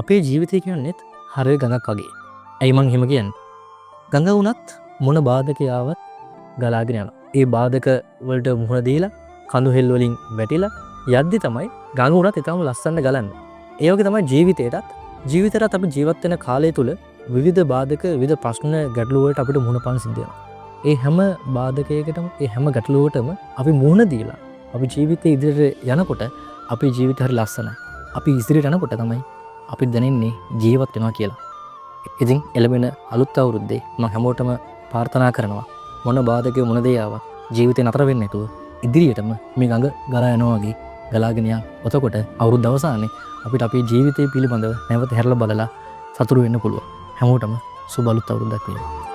අපේ ජීවිතය කියන්නෙත් හරය ගඟක් වගේ. ඇයි මං එහෙම කියන්නේ? ගඟ වුණත් මොන බාධකයාවත් ගලාගෙන යනවා. ඒ බාධක වලට මුහුණ දීලා කඳු හෙල් වලින් වැටිලා යද්දි තමයි ගඟ උනත් ඊටම ලස්සනට ගලන්නේ. ඒ වගේ තමයි ජීවිතේටත් අපි ජීවත් වෙන කාලය තුල විවිධ බාධක විවිධ ප්‍රශ්න ගැටලු වලට අපිට මුහුණ පාන්න සිද්ධ වෙනවා. ඒ හැම බාධකයකටම ඒ හැම ගැටලුවකටම අපි මුහුණ දීලා අපි ජීවිතේ ඉදිරියට යනකොට අපේ ජීවිතය හරි ලස්සනයි. අපි ඉදිරියට යනකොට තමයි අපි දැනෙන්නේ ජීවත් වෙනවා කියලා. ඉතින් එළඹෙන අලුත් අවුරුද්දේ මම හැමෝටම ප්‍රාර්ථනා කරනවා මොන බාධකේ මොන දේ ආවත් ජීවිතේ නතර වෙන්නේ නැතුව ඉදිරියටම මේ ගඟ ගලා යනවා වගේ ගලාගෙන යන්න. එතකොට අවුරුද්ද අවසානයේ අපිට අපේ ජීවිතය පිළිබඳව නැවත හැරලා බලලා සතුටු වෙන්න පුළුවන්. හැමෝටම සුබ අලුත් අවුරුද්දක් වේවා.